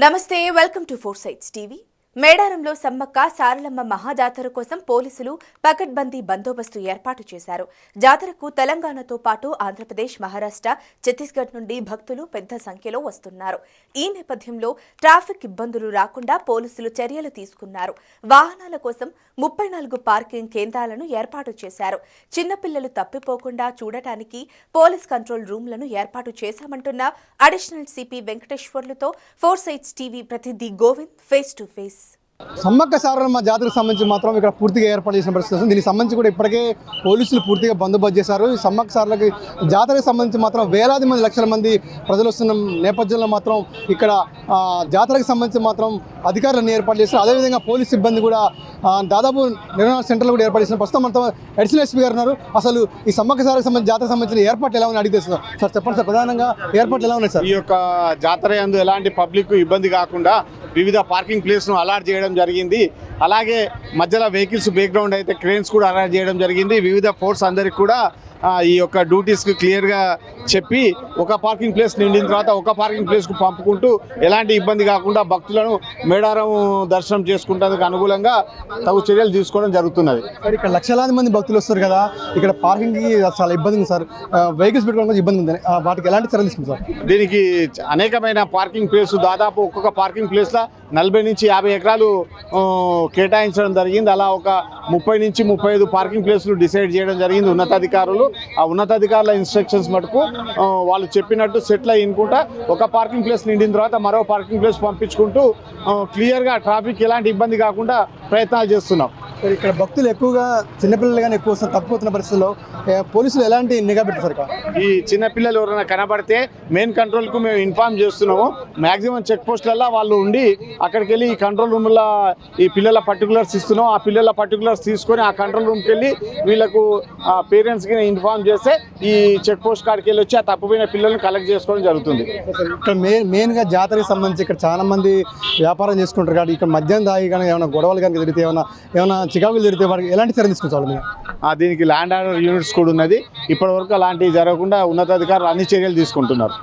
నమస్తే welcome to four sights TV. మేడారంలో సమ్మక్క సారలమ్మ మహాజాతర కోసం పోలీసులు పకడ్బందీ బందోబస్తు ఏర్పాటు చేశారు. జాతరకు తెలంగాణతో పాటు ఆంధ్రప్రదేశ్, మహారాష్ట్ర, ఛత్తీస్గఢ్ నుండి భక్తులు పెద్ద సంఖ్యలో వస్తున్నారు. ఈ నేపథ్యంలో ట్రాఫిక్ ఇబ్బందులు రాకుండా పోలీసులు చర్యలు తీసుకున్నారు. వాహనాల కోసం 34 పార్కింగ్ కేంద్రాలను ఏర్పాటు చేశారు. చిన్నపిల్లలు తప్పిపోకుండా చూడటానికి పోలీస్ కంట్రోల్ రూమ్లను ఏర్పాటు చేశామంటున్న అడిషనల్ సిపి వెంకటేశ్వర్లతో ఫోర్ సైట్స్ టీవీ ప్రతినిధి Govind face to face. Sammakka Saralamma జాతరకు సంబంధించి మాత్రం ఇక్కడ పూర్తిగా ఏర్పాటు చేసిన పరిస్థితి వస్తుంది. దీనికి సంబంధించి కూడా ఇప్పటికే పోలీసులు పూర్తిగా బందోబస్తు చేశారు. ఈ సమ్మక్క సారలకి జాతరకు సంబంధించి మాత్రం వేలాది మంది, లక్షల మంది ప్రజలు వస్తున్న నేపథ్యంలో మాత్రం ఇక్కడ జాతరకు సంబంధించి మాత్రం అధికారులను ఏర్పాటు చేశారు. అదేవిధంగా పోలీస్ సిబ్బంది కూడా దాదాపు నిర్వహణ సెంటర్లు కూడా ఏర్పాటు చేసిన ప్రస్తుతం మనతో అడిషనల్ ఎస్పీ గారు ఉన్నారు. అసలు ఈ సమ్మక్క సారకు సంబంధించి జాతరకు సంబంధించిన ఏర్పాట్లు ఎలా ఉన్నాయి అడిగితే సార్ చెప్పండి సార్, ప్రధానంగా ఏర్పాట్లు ఎలా ఉన్నాయి సార్? ఈ యొక్క జాతర యందు ఎలాంటి పబ్లిక్ ఇబ్బంది కాకుండా వివిధ పార్కింగ్ ప్లేస్ను అలాట్ చేయడం జరిగింది. అలాగే మధ్యలో వెహికల్స్ బ్యాక్గ్రౌండ్ అయితే క్రేన్స్ కూడా అలాట్ చేయడం జరిగింది. వివిధ ఫోర్స్ అందరికి కూడా ఈ యొక్క డ్యూటీస్కి క్లియర్గా చెప్పి ఒక పార్కింగ్ ప్లేస్ నిండిన తర్వాత ఒక పార్కింగ్ ప్లేస్కు పంపుకుంటూ ఎలాంటి ఇబ్బంది కాకుండా భక్తులను మేడారం దర్శనం చేసుకుంటేందుకు అనుకూలంగా తగు చర్యలు తీసుకోవడం జరుగుతున్నది. సార్, ఇక్కడ లక్షలాది మంది భక్తులు వస్తారు కదా, ఇక్కడ పార్కింగ్కి చాలా ఇబ్బంది ఉంది సార్. వెహికల్స్ పెట్టుకోవడం ఇబ్బంది ఉంది. వాటికి ఎలాంటి చర్యలు తీసుకుంటారు సార్? దీనికి అనేకమైన పార్కింగ్ ప్లేస్, దాదాపు ఒక్కొక్క పార్కింగ్ ప్లేస్లో 40 నుంచి 50 ఎకరాలు కేటాయించడం జరిగింది. అలా ఒక 30 నుంచి 35 పార్కింగ్ ప్లేస్లు డిసైడ్ చేయడం జరిగింది ఉన్నతాధికారులు. ఆ ఉన్నతాధికారుల ఇన్స్ట్రక్షన్స్ మటుకు వాళ్ళు చెప్పినట్టు సెటిల్ అయ్యింకుంటా ఒక పార్కింగ్ ప్లేస్ నిండిన తర్వాత మరో పార్కింగ్ ప్లేస్ పంపించుకుంటూ క్లియర్గా ట్రాఫిక్ ఎలాంటి ఇబ్బంది కాకుండా ప్రయత్నాలు చేస్తున్నాం. ఇక్కడ భక్తులు ఎక్కువగా చిన్నపిల్లలు కానీ ఎక్కువ తప్పిపోతున్న పరిస్థితుల్లో పోలీసులు ఎలాంటి నిఘా పెట్టారు? ఈ చిన్నపిల్లలు ఎవరైనా కనబడితే మెయిన్ కంట్రోల్కు మేము ఇన్ఫార్మ్ చేస్తున్నాము. మ్యాక్సిమం చెక్ పోస్టులలో వాళ్ళు ఉండి అక్కడికి వెళ్ళి ఈ కంట్రోల్ రూమ్లో ఈ పిల్లల పర్టికులర్స్ ఇస్తున్నాం. ఆ పిల్లల పర్టికులర్స్ తీసుకొని ఆ కంట్రోల్ రూమ్కి వెళ్ళి వీళ్ళకు పేరెంట్స్కి ఇన్ఫార్మ్ చేస్తే ఈ చెక్ పోస్ట్ కాడికి వెళ్ళి వచ్చి ఆ తప్పిపోయిన పిల్లల్ని కలెక్ట్ చేసుకోవడం జరుగుతుంది. ఇక్కడ మెయిన్గా జాతరకి సంబంధించి ఇక్కడ చాలా మంది వ్యాపారం చేసుకుంటారు కాబట్టి ఇక్కడ మద్యం దాగి కానీ ఏమైనా గొడవలు కానీ జరిగితే ఏమైనా చికాకులు జరిగితే వారికి ఎలాంటి చర్య తీసుకుంటారు మీరు? దీనికి ల్యాండ్ ఆర్డర్ యూనిట్స్ కూడా ఉన్నది. ఇప్పటివరకు అలాంటివి జరగకుండా ఉన్నతాధికారులు అన్ని చర్యలు తీసుకుంటున్నారు.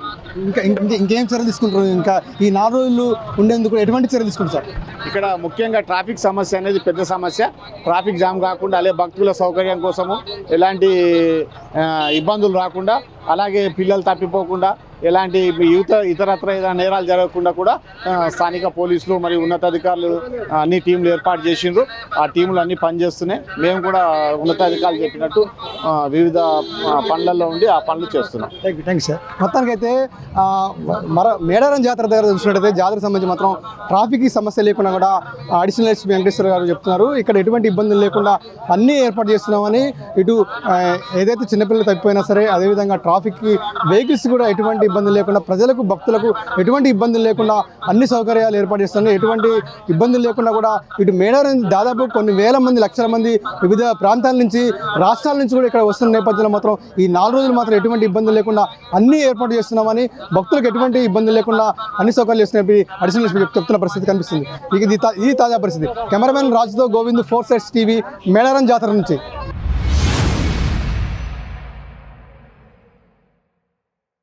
ఇంకేం చర్యలు తీసుకుంటారు? ఇంకా ఈ 4 రోజులు ఉండేందుకు ఎటువంటి చర్యలు తీసుకుంటారు సార్? ఇక్కడ ముఖ్యంగా ట్రాఫిక్ సమస్య అనేది పెద్ద సమస్య. ట్రాఫిక్ జామ్ కాకుండా అలాగే భక్తుల సౌకర్యం కోసము ఎలాంటి ఇబ్బందులు రాకుండా, అలాగే పిల్లలు తప్పిపోకుండా, ఎలాంటి ఇతరత్ర ఏదైనా నేరాలు జరగకుండా కూడా స్థానిక పోలీసులు మరియు ఉన్నతాధికారులు అన్ని టీంలు ఏర్పాటు చేసిండ్రు. ఆ టీంలు అన్నీ పనిచేస్తున్నాయి. మేము కూడా ఉన్నతాధికారులు చెప్పినట్టు వివిధ పనులలో ఉండి ఆ పనులు చేస్తున్నాం. Thank you sir. మొత్తానికైతే మేడారం జాతర దగ్గర చూసినట్టయితే జాతరకు సంబంధించి మాత్రం ట్రాఫిక్ సమస్య లేకుండా కూడా అడిషనల్ ఎస్పీ వెంకటేశ్వర గారు చెప్తున్నారు. ఇక్కడ ఎటువంటి ఇబ్బందులు లేకుండా అన్నీ ఏర్పాటు చేస్తున్నామని, ఇటు ఏదైతే చిన్నపిల్లలు తప్పిపోయినా సరే, అదేవిధంగా ట్రాఫిక్కి వెహికల్స్ కూడా ఎటువంటి ఇబ్బందులు లేకుండా, ప్రజలకు భక్తులకు ఎటువంటి ఇబ్బందులు లేకుండా అన్ని సౌకర్యాలు ఏర్పాటు చేస్తున్నారు. ఎటువంటి ఇబ్బందులు లేకుండా కూడా ఇటు మేడారం దాదాపు కొన్ని వేల మంది, లక్షల మంది వివిధ ప్రాంతాల నుంచి, రాష్ట్రాల నుంచి కూడా ఇక్కడ వస్తున్న నేపథ్యంలో మాత్రం ఈ 4 రోజులు మాత్రం ఎటువంటి ఇబ్బందులు లేకుండా అన్ని ఏర్పాటు చేస్తున్నామని, భక్తులకు ఎటువంటి ఇబ్బందులు లేకుండా అన్ని సౌకర్యాలు చేస్తున్నప్పుడు అడిషనల్ చెప్తున్న పరిస్థితి కనిపిస్తుంది. ఇది తాజా పరిస్థితి. కెమెరామెన్ రాజుతో Govind, four sights TV, Medaram Jatara నుంచి.